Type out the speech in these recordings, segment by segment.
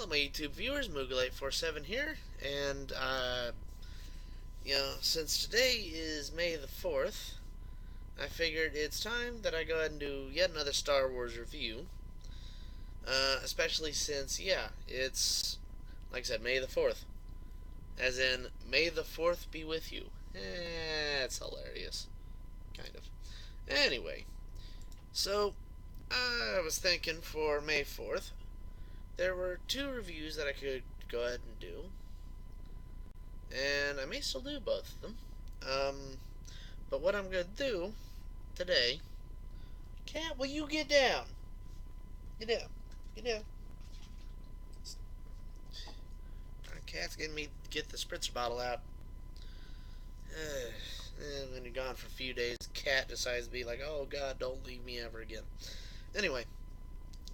Hello, my YouTube viewers. Moogle847 here, and since today is May the 4th, I figured it's time that I go ahead and do yet another Star Wars review. Especially since, it's like I said, May the 4th, as in May the 4th be with you. It's hilarious, kind of. Anyway, so I was thinking for May 4th. There were two reviews that I could go ahead and do, and I may still do both of them. But what I'm going to do today... Cat, will you get down? Get down. Get down. Cat's getting me to get the spritzer bottle out. And when you're gone for a few days, Cat decides to be like, oh god, don't leave me ever again. Anyway,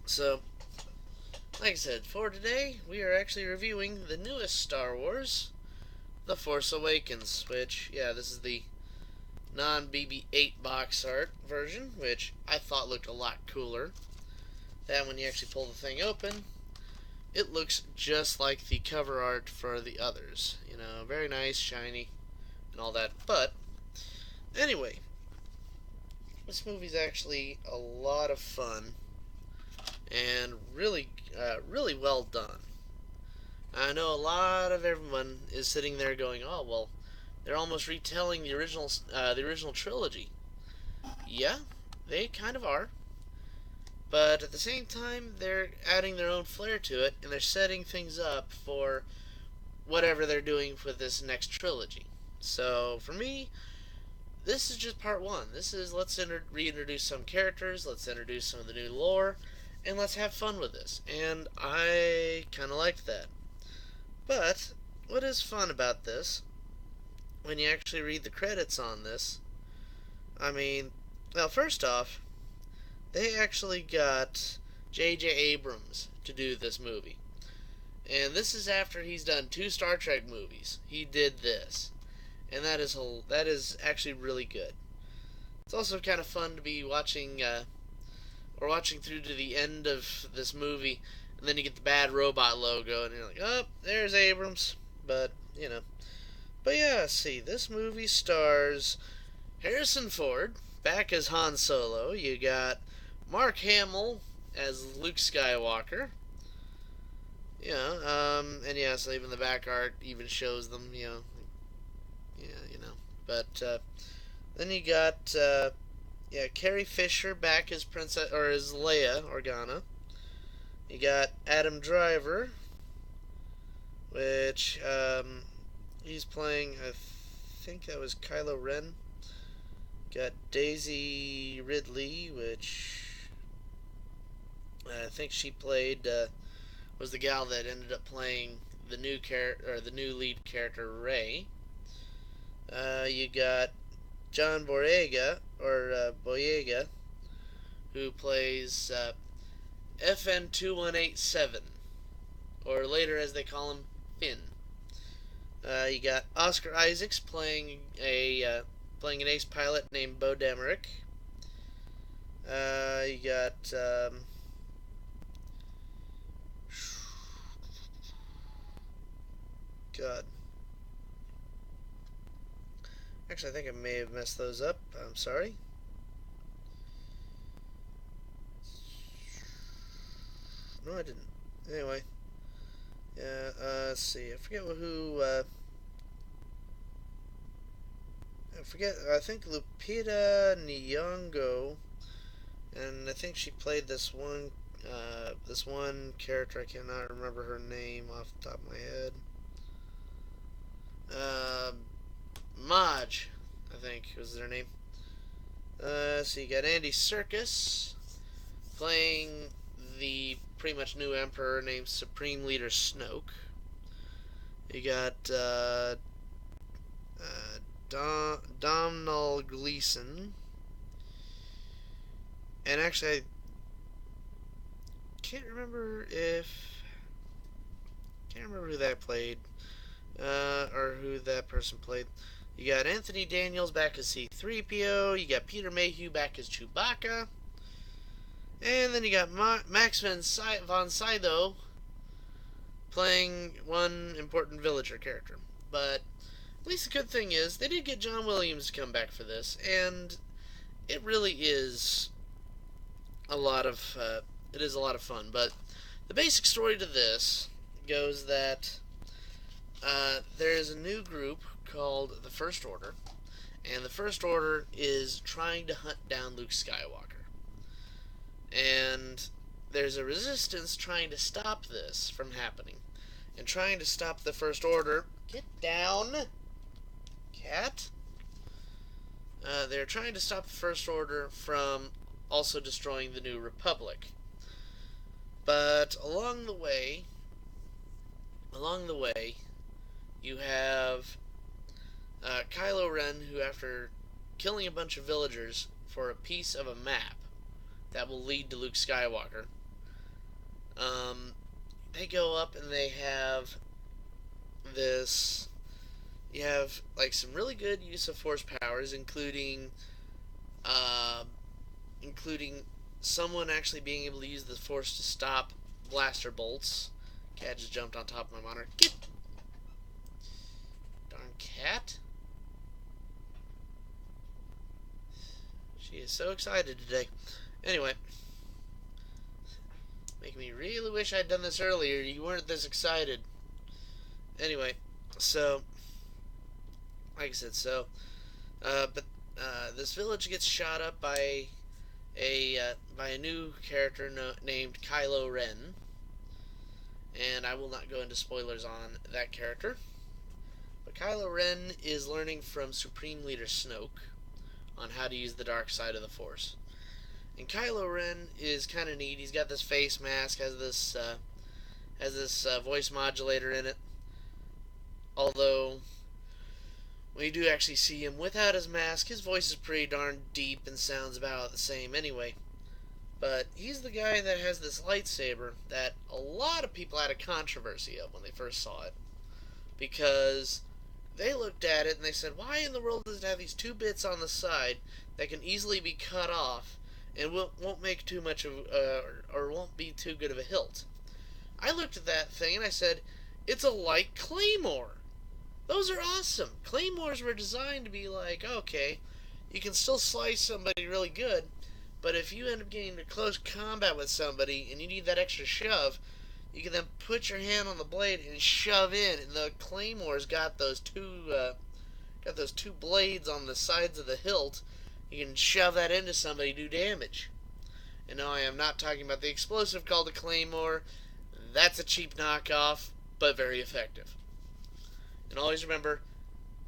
so... like I said, for today, we are actually reviewing the newest Star Wars, The Force Awakens, which, this is the non-BB-8 box art version, which I thought looked a lot cooler. Then when you actually pull the thing open, it looks just like the cover art for the others. Very nice, shiny, and all that. But, anyway, this movie's actually a lot of fun and really well done. I know a lot of everyone is sitting there going, "Oh, well, they're almost retelling the original trilogy." Yeah, they kind of are, but at the same time, they're adding their own flair to it, and they're setting things up for whatever they're doing for this next trilogy. So for me, this is just part one. This is let's reintroduce some characters, let's introduce some of the new lore, and let's have fun with this. And I kind of liked that. But what is fun about this, when you actually read the credits on this, well, first off, they actually got J.J. Abrams to do this movie. And this is after he's done 2 Star Trek movies. He did this. And that is actually really good. It's also kind of fun to be watching through to the end of this movie, and then you get the Bad Robot logo, and you're like, oh, there's Abrams. But yeah, see, this movie stars Harrison Ford, back as Han Solo. You got Mark Hamill as Luke Skywalker. So even the back art even shows them, But, then you got, Carrie Fisher back as Princess, or as Leia Organa. You got Adam Driver, which he's playing, I think that was Kylo Ren. Got Daisy Ridley, which I think she played was the gal that ended up playing the new lead character Rey. You got John Boyega, who plays FN2187, or later as they call him, Finn. You got Oscar Isaacs playing an ace pilot named Bo Demerick. You got God. Actually, I think I may have messed those up. I'm sorry. No, I didn't. Anyway. Yeah, let's see. I forget who, I think Lupita Nyong'o, and I think she played this one character. I cannot remember her name off the top of my head. Maj, I think was their name. So you got Andy Serkis playing the pretty much new emperor named Supreme Leader Snoke. You got Domhnall Gleeson, and actually I can't remember who that played, or who that person played. You got Anthony Daniels back as C-3PO. You got Peter Mayhew back as playing one important villager character. But at least the good thing is they did get John Williams to come back for this, and it really is a lot of fun. But the basic story to this goes that there is a new group called the First Order, and the First Order is trying to hunt down Luke Skywalker. And there's a resistance trying to stop this from happening. And trying to stop the First Order... Get down, cat! They're trying to stop the First Order from also destroying the New Republic. But along the way, you have Kylo Ren, who, after killing a bunch of villagers for a piece of a map that will lead to Luke Skywalker, they go up and they have this. You have like some really good use of Force powers, including someone actually being able to use the Force to stop blaster bolts. Cat just jumped on top of my monitor. Get! Darn cat. She is so excited today. Anyway. Making me really wish I'd done this earlier. You weren't this excited. Anyway, so... Like I said, this village gets shot up by a new character named Kylo Ren. And I will not go into spoilers on that character. But Kylo Ren is learning from Supreme Leader Snoke on how to use the dark side of the Force. And Kylo Ren is kind of neat. He's got this face mask, has this voice modulator in it. Although, when you do actually see him without his mask, his voice is pretty darn deep and sounds about the same anyway. But he's the guy that has this lightsaber that a lot of people had a controversy of when they first saw it. Because they looked at it and they said, why in the world does it have these two bits on the side that can easily be cut off and won't make too much of, or won't be too good of a hilt? I looked at that thing and I said, it's a light claymore. Those are awesome. Claymores were designed to be like, okay, you can still slice somebody really good, but if you end up getting into close combat with somebody and you need that extra shove, you can then put your hand on the blade and shove in, and the Claymore's got those two blades on the sides of the hilt. You can shove that into somebody, do damage. And no, I am not talking about the explosive called a Claymore. That's a cheap knockoff, but very effective. And always remember,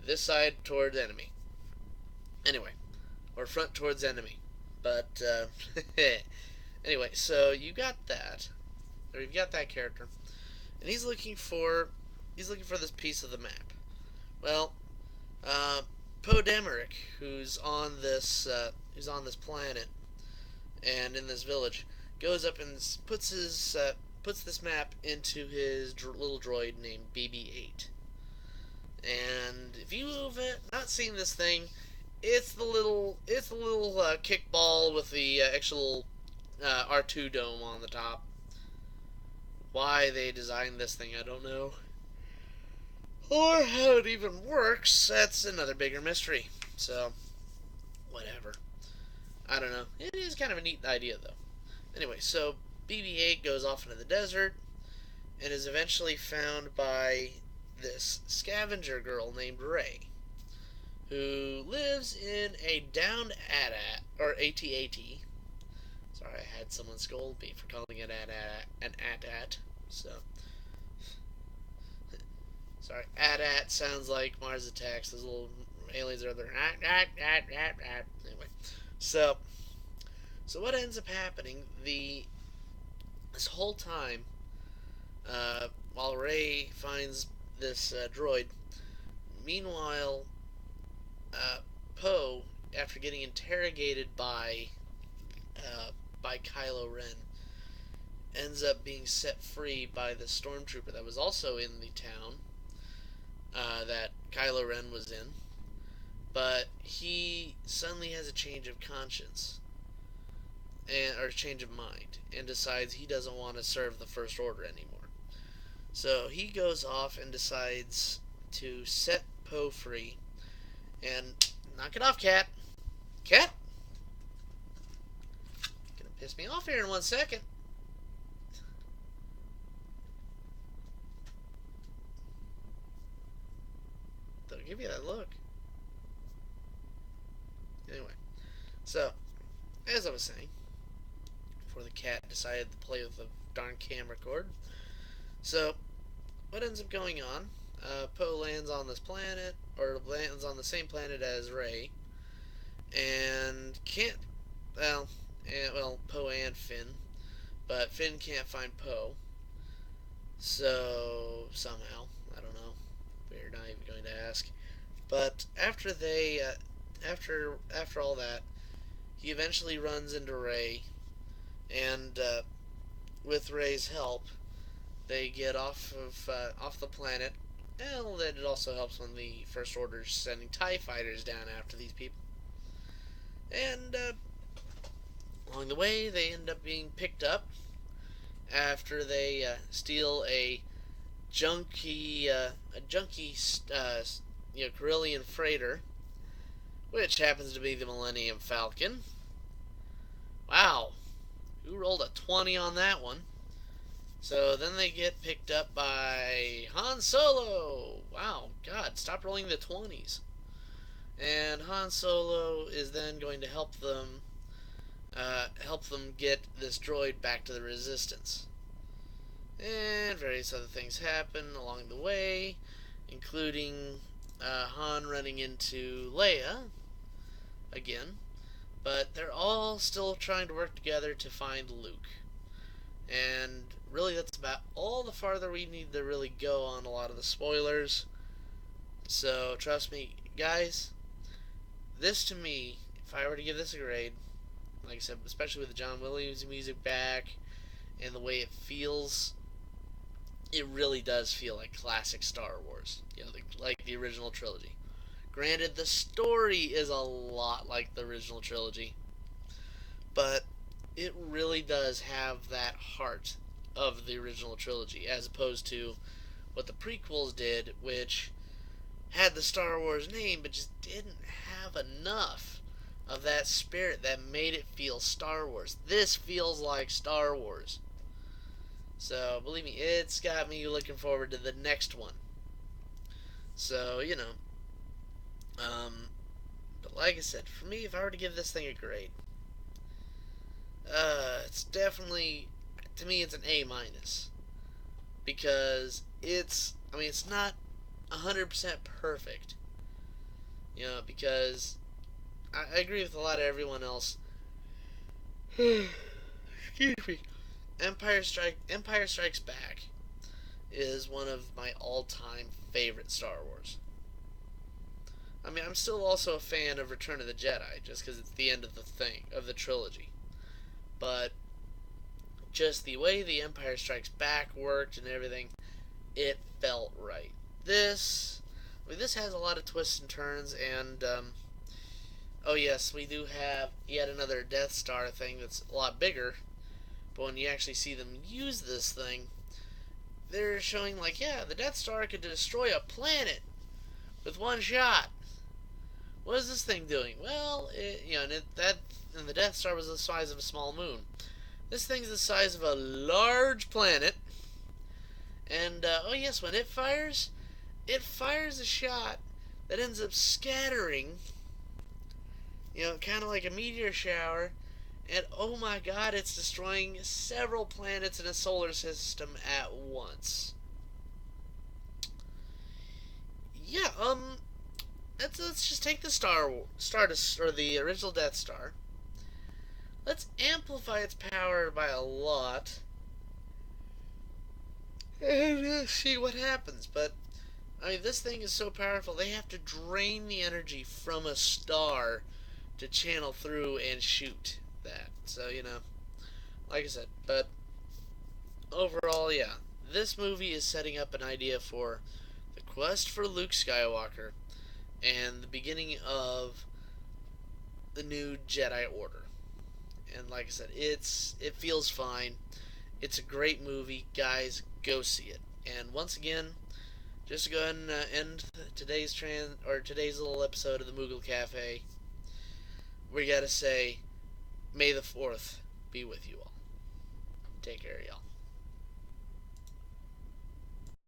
this side towards enemy. Anyway, or front towards enemy. But anyway, so you got that. Or you've got that character, and he's looking for this piece of the map. Well, Poe Dameron, who's on this planet and in this village, goes up and puts this map into his little droid named BB-8. And if you've not seen this thing, it's the little kickball with the actual R2 dome on the top. Why they designed this thing, I don't know. Or how it even works, that's another bigger mystery. So, whatever. I don't know. It is kind of a neat idea, though. Anyway, so BB-8 goes off into the desert and is eventually found by this scavenger girl named Rey, who lives in a downed AT-AT, or AT-AT. Sorry, I had someone scold me for calling it an AT-AT. So, sorry, AT-AT sounds like Mars Attacks. Those little aliens are there. Anyway, so what ends up happening? This whole time, while Rey finds this droid, meanwhile, Poe, after getting interrogated by Kylo Ren, ends up being set free by the stormtrooper that was also in the town that Kylo Ren was in. But he suddenly has a change of conscience, or a change of mind, and decides he doesn't want to serve the First Order anymore. So he goes off and decides to set Poe free. And knock it off, Cat. Cat? Gonna piss me off here in 1 second. Don't give you that look. Anyway, so, as I was saying, before the cat decided to play with the darn camera cord. So, what ends up going on? Poe lands on this planet, or lands on the same planet as Rey, and can't, Poe and Finn, but Finn can't find Poe. So, somehow, I don't know, we're not even going to ask. But after they, after all that, he eventually runs into Rey, and with Rey's help, they get off the planet. And then it also helps when the First Order's sending TIE fighters down after these people. And along the way, they end up being picked up after they steal a junky Corellian freighter, which happens to be the Millennium Falcon. Wow, who rolled a 20 on that one? So then they get picked up by Han Solo. Wow, God, stop rolling the 20s. And Han Solo is then going to help them get this droid back to the Resistance. And various other things happen along the way, including Han running into Leia again. But they're all still trying to work together to find Luke. And really, that's about all the farther we need to really go on a lot of the spoilers. So, trust me, guys, this to me, if I were to give this a grade, like I said, especially with the John Williams music back and the way it feels, it really does feel like classic Star Wars. You know, like the original trilogy. Granted, the story is a lot like the original trilogy, but it really does have that heart of the original trilogy, as opposed to what the prequels did, which had the Star Wars name, but just didn't have enough of that spirit that made it feel Star Wars. This feels like Star Wars. So, believe me, it's got me looking forward to the next one. So, but like I said, for me, if I were to give this thing a grade, it's definitely, to me, it's an A minus, because it's not 100% perfect, because I agree with a lot of everyone else. Excuse me. Empire Strikes Back is one of my all-time favorite Star Wars. I'm still also a fan of Return of the Jedi, just because it's the end of the trilogy. But just the way the Empire Strikes Back worked and everything, it felt right. This has a lot of twists and turns, and oh yes, we do have yet another Death Star thing that's a lot bigger. But when you actually see them use this thing, they're showing like, yeah, the Death Star could destroy a planet with one shot. What is this thing doing? Well, and the Death Star was the size of a small moon. This thing's the size of a large planet. And, oh yes, when it fires a shot that ends up scattering, kind of like a meteor shower. And, oh my god, it's destroying several planets in a solar system at once. Yeah, let's just take the the original Death Star. Let's amplify its power by a lot, and see what happens. But this thing is so powerful, they have to drain the energy from a star to channel through and shoot that. So, like I said, but overall, yeah, this movie is setting up an idea for the quest for Luke Skywalker and the beginning of the new Jedi Order. And like I said, it feels fine. It's a great movie, guys. Go see it. And once again, just to go ahead and end today's little episode of the Moogle Cafe, we gotta say, May the 4th be with you all. Take care, y'all.